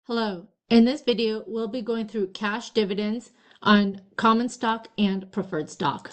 Hello. In this video, we'll be going through cash dividends on common stock and preferred stock.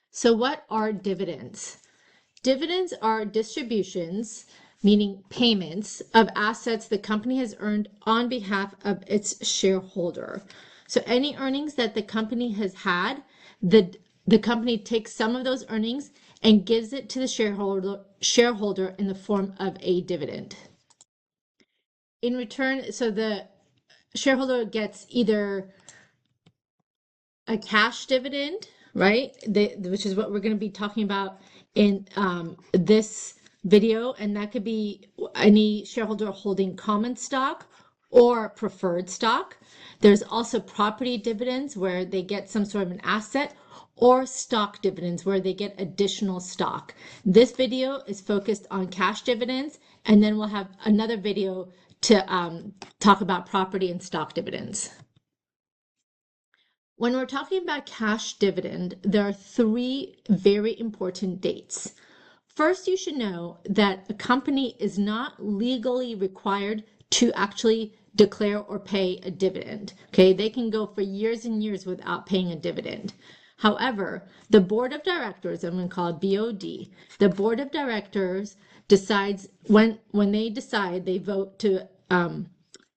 So what are dividends? Dividends are distributions, meaning payments of assets the company has earned on behalf of its shareholder. So any earnings that the company has had, the company takes some of those earnings and gives it to the shareholder in the form of a dividend. In return, so the shareholder gets either a cash dividend, right? Which is what we're going to be talking about in this video. And that could be any shareholder holding common stock or preferred stock. There's also property dividends where they get some sort of an asset, or stock dividends where they get additional stock. This video is focused on cash dividends, and then we'll have another video to talk about property and stock dividends. When we're talking about cash dividend, there are three very important dates. First, you should know that a company is not legally required to actually declare or pay a dividend. Okay, they can go for years and years without paying a dividend. However, the board of directors, I'm going to call it BOD, the board of directors decides when they vote to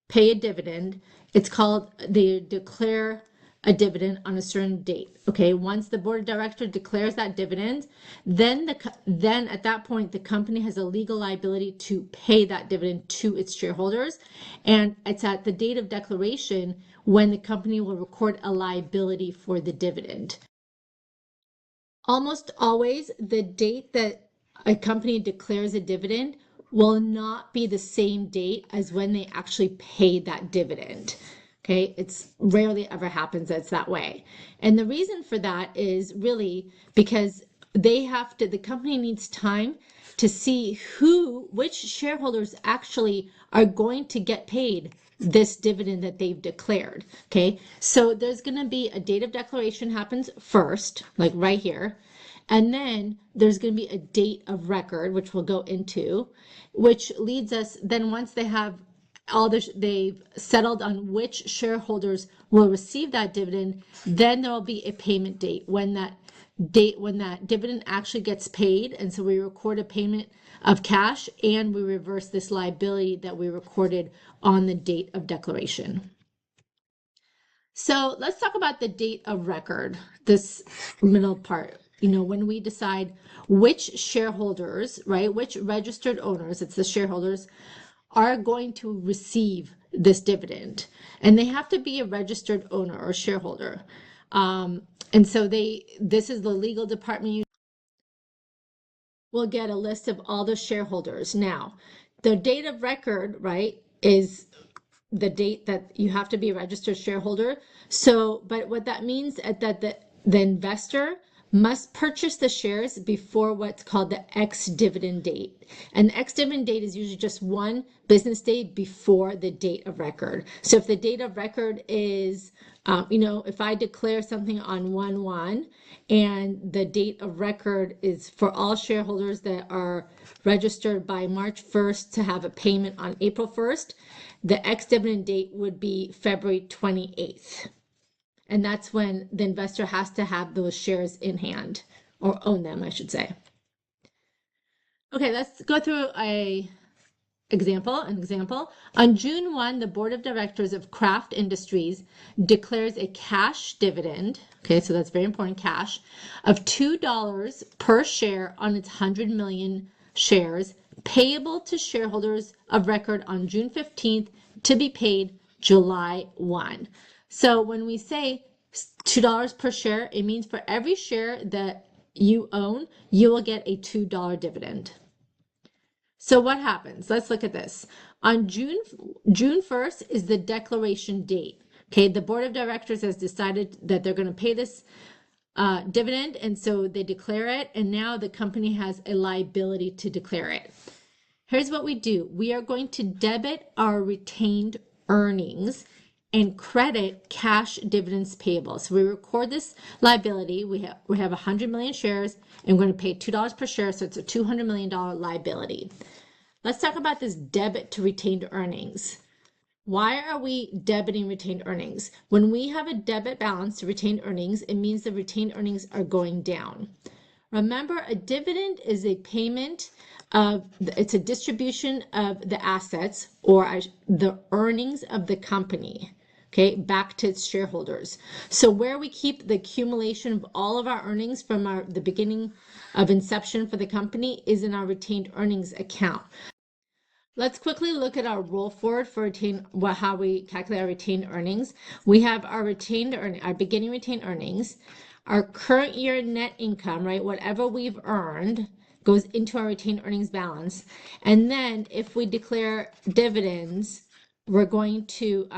pay a dividend. It's called, they declare a dividend on a certain date. Okay, once the board of directors declares that dividend, then at that point the company has a legal liability to pay that dividend to its shareholders, and it's at the date of declaration when the company will record a liability for the dividend. Almost always, the date that a company declares a dividend will not be the same date as when they actually pay that dividend. Okay, it's rarely ever happens that's that way. And the reason for that is really because the company needs time to see which shareholders actually are going to get paid this dividend that they've declared. Okay, so there's going to be a date of declaration happens first, like right here. And then there's going to be a date of record, which we'll go into, which leads us, then once they have they've settled on which shareholders will receive that dividend, then there will be a payment date when that dividend actually gets paid. And so we record a payment of cash and we reverse this liability that we recorded on the date of declaration. So let's talk about the date of record, this middle part. When we decide which shareholders, right, which registered owners, it's the shareholders, are going to receive this dividend, and they have to be a registered owner or shareholder. And so this is the legal department. We'll get a list of all the shareholders. Now, the date of record, right, is the date that you have to be a registered shareholder. So, but what that means is that the investor must purchase the shares before what's called the ex-dividend date. And the ex-dividend date is usually just one business day before the date of record. So if the date of record is, if I declare something on 1/1 and the date of record is for all shareholders that are registered by March 1st to have a payment on April 1st, the ex-dividend date would be February 28th. And that's when the investor has to have those shares in hand, or own them, I should say. Okay, let's go through an example. On June 1, the board of directors of Kraft Industries declares a cash dividend, okay, so that's very important, cash, of $2 per share on its 100 million shares, payable to shareholders of record on June 15th to be paid July 1. So when we say $2 per share, it means for every share that you own, you will get a $2 dividend. So what happens? Let's look at this. On June 1st is the declaration date. Okay, the board of directors has decided that they're going to pay this dividend, and so they declare it, and now the company has a liability to declare it. Here's what we do. We are going to debit our retained earnings and credit cash dividends payable. So we record this liability. We have 100 million shares, and we're going to pay $2 per share, so it's a $200 million liability. Let's talk about this debit to retained earnings. Why are we debiting retained earnings? When we have a debit balance to retained earnings, it means the retained earnings are going down. Remember, a dividend is a payment of, it's a distribution of the assets or the earnings of the company, okay, back to its shareholders. So where we keep the accumulation of all of our earnings from the beginning of inception for the company is in our retained earnings account. Let's quickly look at our roll forward for how we calculate our retained earnings. We have our our beginning retained earnings, our current year net income, right? Whatever we've earned goes into our retained earnings balance. And then if we declare dividends, we're going to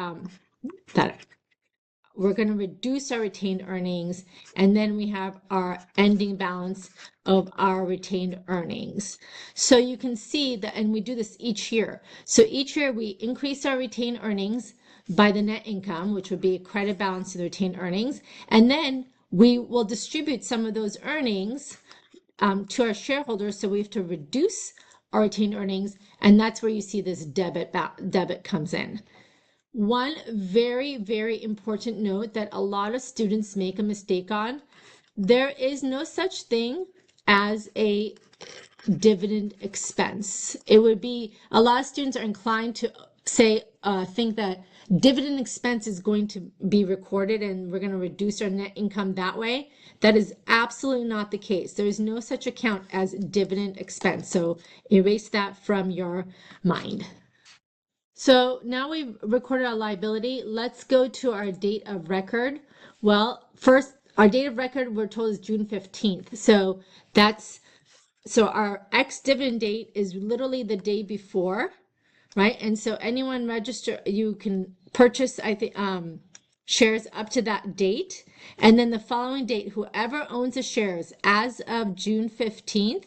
we're going to reduce our retained earnings, and then we have our ending balance of our retained earnings. So you can see that, and we do this each year. So each year we increase our retained earnings by the net income, which would be a credit balance to the retained earnings, and then we will distribute some of those earnings to our shareholders. So we have to reduce our retained earnings, and that's where you see this debit comes in. One very, very important note that a lot of students make a mistake on: there is no such thing as a dividend expense. It would be, a lot of students are inclined to think that dividend expense is going to be recorded and we're going to reduce our net income that way. That is absolutely not the case. There is no such account as dividend expense. So erase that from your mind. So now we've recorded our liability. Let's go to our date of record. Well, first, our date of record, we're told, is June 15th. So our ex-dividend date is literally the day before, right? And so anyone register, you can purchase, shares up to that date. And then the following date, whoever owns the shares as of June 15th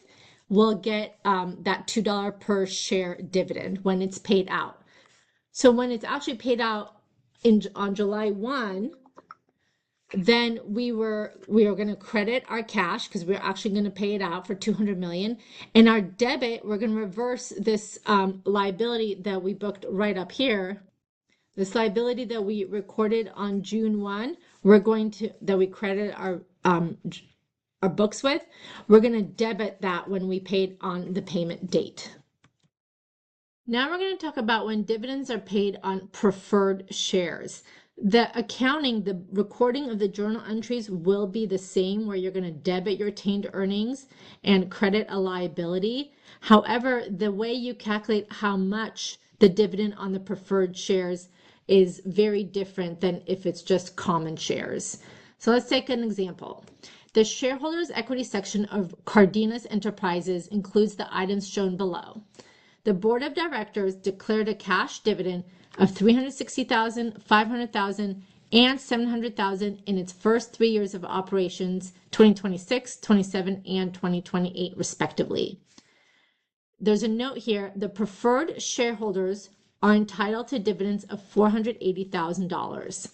will get that $2 per share dividend when it's paid out. So when it's actually paid out on July 1, then we are going to credit our cash because we're actually going to pay it out for $200 million. And our debit, we're going to reverse this liability that we booked right up here. This liability that we recorded on June 1, that we credit our books with, we're going to debit that when we paid on the payment date. Now we're going to talk about when dividends are paid on preferred shares. The accounting, the recording of the journal entries will be the same, where you're going to debit your retained earnings and credit a liability. However, the way you calculate how much the dividend on the preferred shares is very different than if it's just common shares. So let's take an example. The shareholders' equity section of Cardenas Enterprises includes the items shown below. The board of directors declared a cash dividend of $360,000, $500,000, and $700,000 in its first 3 years of operations, 2026, 27, and 2028, respectively. There's a note here: the preferred shareholders are entitled to dividends of $480,000.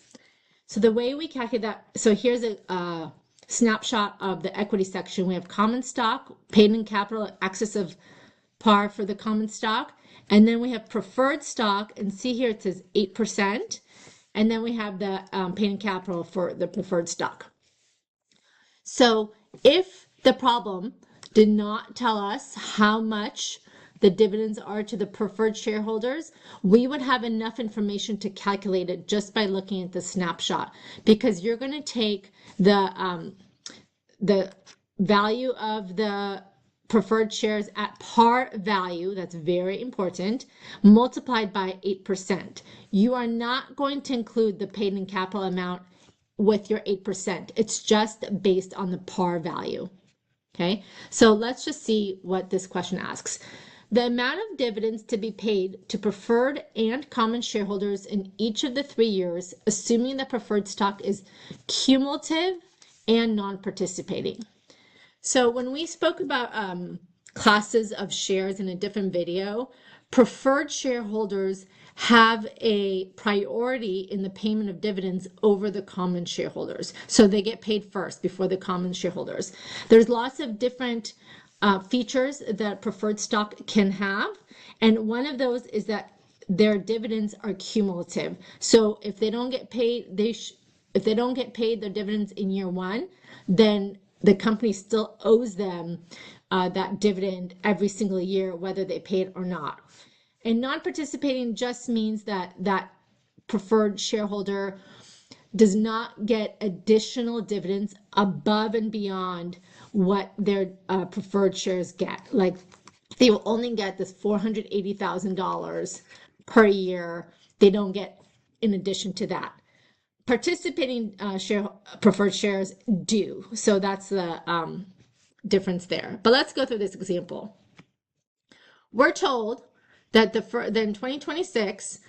So the way we calculate that, so here's a snapshot of the equity section. We have common stock, paid in capital, excess of par for the common stock, and then we have preferred stock, and see here it says 8%, and then we have the paid in capital for the preferred stock. So if the problem did not tell us how much the dividends are to the preferred shareholders, we would have enough information to calculate it just by looking at the snapshot, because you're going to take the value of the preferred shares at par value, that's very important, multiplied by 8%. You are not going to include the paid in capital amount with your 8%. It's just based on the par value. Okay, so let's just see what this question asks. The amount of dividends to be paid to preferred and common shareholders in each of the 3 years, assuming the preferred stock is cumulative and non-participating. So when we spoke about classes of shares in a different video, preferred shareholders have a priority in the payment of dividends over the common shareholders. So they get paid first before the common shareholders. There's lots of different features that preferred stock can have. And one of those is that their dividends are cumulative. So if they don't get paid, if they don't get paid their dividends in year one, then the company still owes them that dividend every single year, whether they pay it or not. And non-participating just means that that preferred shareholder does not get additional dividends above and beyond what their preferred shares get. Like they will only get this $480,000 per year. They don't get in addition to that. Participating preferred shares do. So that's the difference there. But let's go through this example. We're told that then 2026,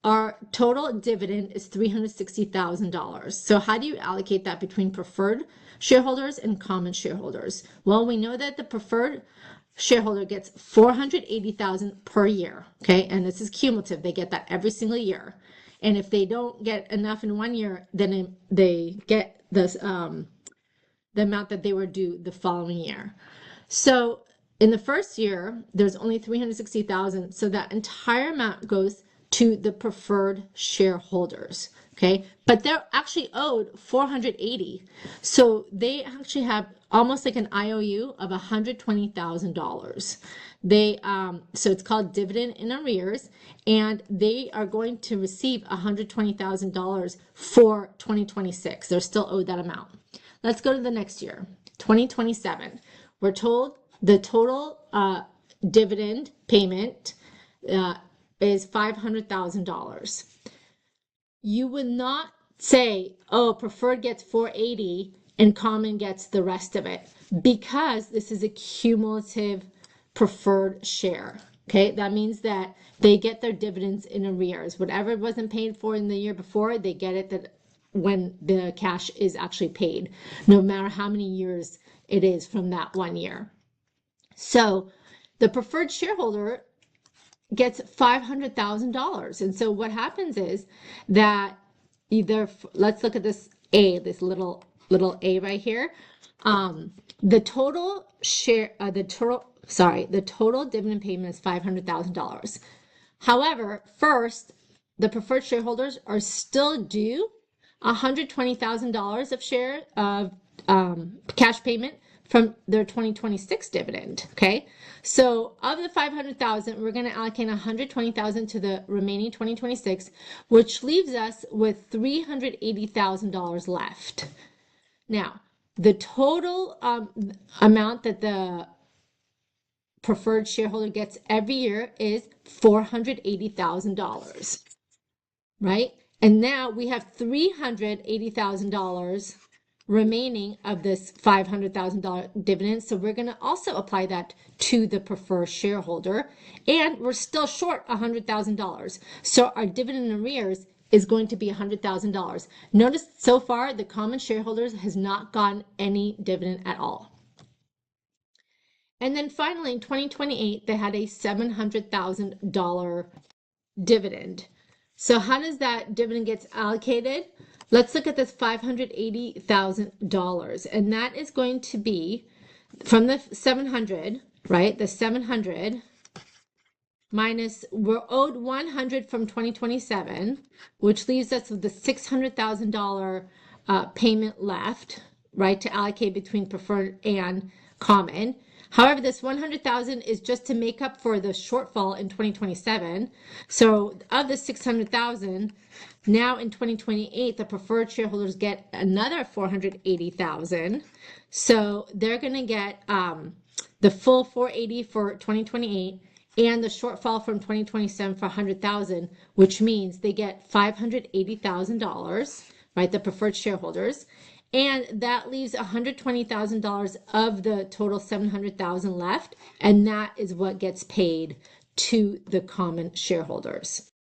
our total dividend is $360,000. So how do you allocate that between preferred shareholders and common shareholders? Well, we know that the preferred shareholder gets $480,000 per year, okay? And this is cumulative. They get that every single year. And if they don't get enough in one year, then they get this the amount that they were due the following year. So in the first year, there's only $360,000. So that entire amount goes to the preferred shareholders, okay? But they're actually owed $480,000. So they actually have almost like an IOU of $120,000. They so it's called dividend in arrears, and they are going to receive $120,000 for 2026. They're still owed that amount. Let's go to the next year, 2027. We're told the total dividend payment is $500,000. You would not say, oh, preferred gets $480,000 and common gets the rest of it, because this is a cumulative preferred share. Okay, that means that they get their dividends in arrears. Whatever wasn't paid for in the year before, they get it that when the cash is actually paid, no matter how many years it is from that 1 year. So the preferred shareholder gets $500,000. And so what happens is that either, let's look at this A, this little A right here. The total dividend payment is $500,000. However, first, the preferred shareholders are still due $120,000 of share of cash payment from their 2026 dividend. Okay, so of the $500,000, we're going to allocate $120,000 to the remaining 2026, which leaves us with $380,000 left. Now, the total amount that the preferred shareholder gets every year is $480,000, right? And now we have $380,000 remaining of this $500,000 dividend. So we're going to also apply that to the preferred shareholder. And we're still short $100,000. So our dividend in arrears is going to be $100,000. Notice so far the common shareholders has not gotten any dividend at all. And then finally in 2028, they had a $700,000 dividend. So how does that dividend get allocated? Let's look at this $580,000, and that is going to be from the 700, right? The 700 minus, we're owed 100 from 2027, which leaves us with the $600,000 payment left, right, to allocate between preferred and common. However, this $100,000 is just to make up for the shortfall in 2027. So of the $600,000, now in 2028, the preferred shareholders get another $480,000. So they're going to get the full $480,000 for 2028 and the shortfall from 2027 for $100,000, which means they get $580,000, right? The preferred shareholders. And that leaves $120,000 of the total $700,000 left, and that is what gets paid to the common shareholders.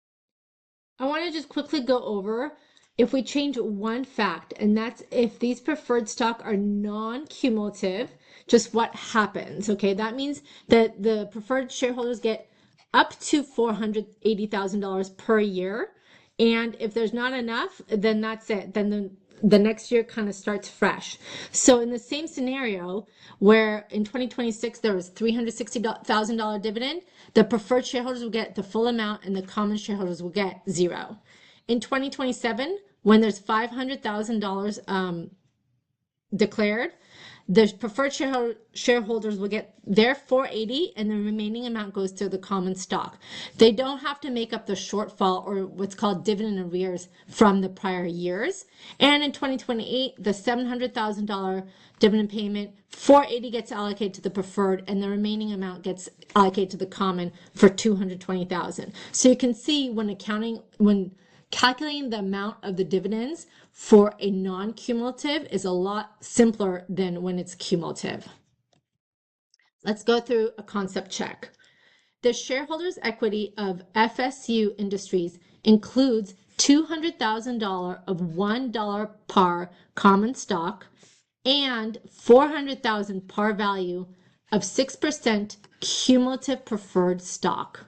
I want to just quickly go over if we change one fact, and that's if these preferred stock are non-cumulative, just what happens, okay? That means that the preferred shareholders get up to $480,000 per year, and if there's not enough, then that's it. Then the the next year kind of starts fresh. So in the same scenario where in 2026 there was $360,000 dividend, the preferred shareholders will get the full amount and the common shareholders will get zero. In 2027, when there's $500,000 declared, the preferred shareholders will get their 480 and the remaining amount goes to the common stock. They don't have to make up the shortfall or what's called dividend arrears from the prior years. And in 2028, the $700,000 dividend payment, 480 gets allocated to the preferred and the remaining amount gets allocated to the common for 220,000. So you can see when calculating the amount of the dividends for a non-cumulative is a lot simpler than when it's cumulative. Let's go through a concept check. The shareholders' equity of FSU Industries includes $200,000 of $1 par common stock and $400,000 par value of 6% cumulative preferred stock.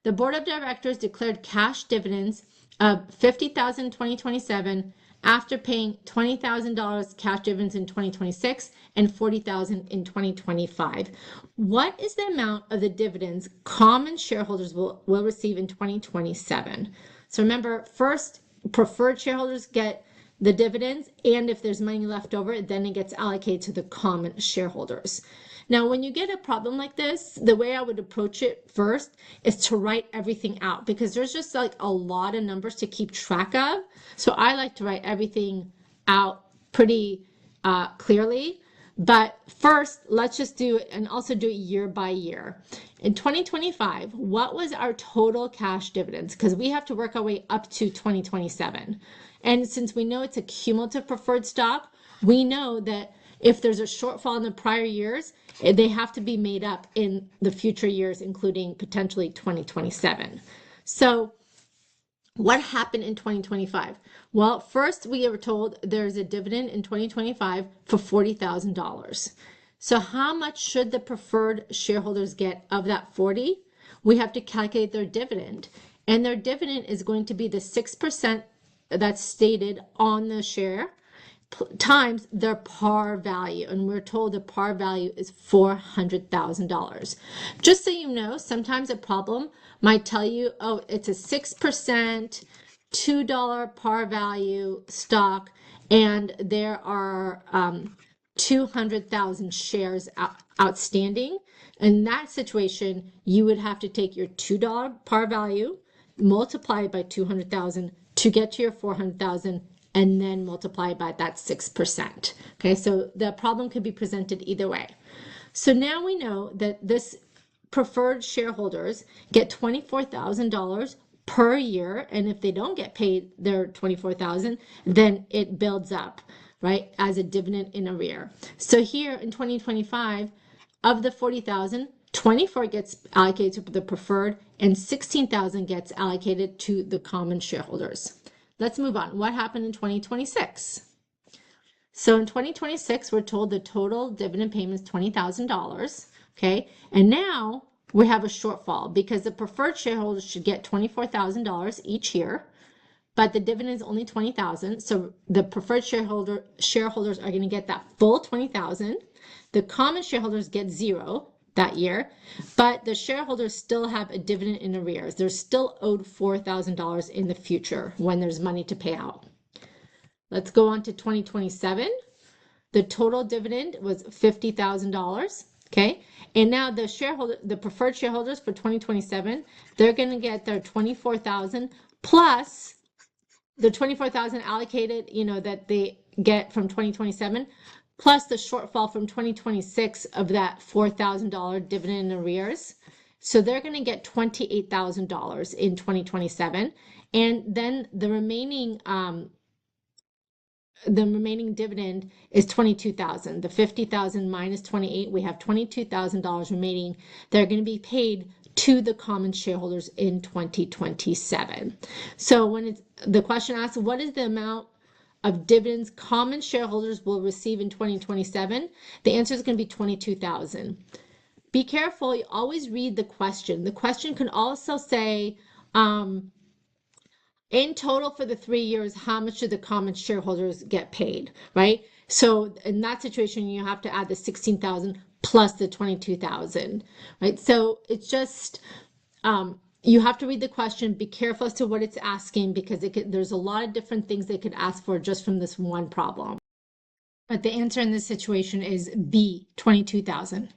The board of directors declared cash dividends of $50,000 in 2027 after paying $20,000 cash dividends in 2026 and $40,000 in 2025. What is the amount of the dividends common shareholders will receive in 2027? So remember, first, preferred shareholders get the dividends, and if there's money left over, then it gets allocated to the common shareholders. Now, when you get a problem like this, the way I would approach it first is to write everything out, because there's just like a lot of numbers to keep track of. So I like to write everything out pretty clearly. But first, let's just do it and also do it year by year. In 2025, what was our total cash dividends? Because we have to work our way up to 2027. And since we know it's a cumulative preferred stock, we know that if there's a shortfall in the prior years, they have to be made up in the future years, including potentially 2027. So what happened in 2025? Well, first we were told there's a dividend in 2025 for $40,000. So how much should the preferred shareholders get of that 40? We have to calculate their dividend. And their dividend is going to be the 6% that's stated on the share times their par value, and we're told the par value is $400,000. Just so you know, sometimes a problem might tell you, oh, it's a 6% $2 par value stock, and there are 200,000 shares outstanding. In that situation, you would have to take your $2 par value, multiply it by 200,000 to get to your 400,000, and then multiply by that 6%. Okay, so the problem could be presented either way. So now we know that this preferred shareholders get $24,000 per year, and if they don't get paid their $24,000, then it builds up, right, as a dividend in arrear. So here in 2025, of the 40,000, 24 gets allocated to the preferred, and 16,000 gets allocated to the common shareholders. Let's move on. What happened in 2026? So in 2026, we're told the total dividend payment is $20,000. Okay, and now we have a shortfall because the preferred shareholders should get $24,000 each year, but the dividend is only $20,000. So the preferred shareholders are going to get that full $20,000. The common shareholders get zero that year, but the shareholders still have a dividend in arrears. They're still owed $4,000 in the future when there's money to pay out. Let's go on to 2027. The total dividend was $50,000. Okay, and now the preferred shareholders for 2027, they're going to get their $24,000 plus the $24,000 allocated, that they get from 2027. Plus the shortfall from 2026 of that $4,000 dividend in arrears. So they're going to get $28,000 in 2027. And then the remaining dividend is $22,000. The $50,000 minus 28, we have $22,000 remaining. They're going to be paid to the common shareholders in 2027. So when the question asks, what is the amount of dividends common shareholders will receive in 2027, the answer is going to be $22,000. Be careful, you always read the question. The question can also say, In total for the 3 years, how much do the common shareholders get paid, right? So in that situation, you have to add the 16,000 plus the 22,000, right? So it's just, you have to read the question, be careful as to what it's asking, because there's a lot of different things they could ask for just from this one problem. But the answer in this situation is B, 22,000.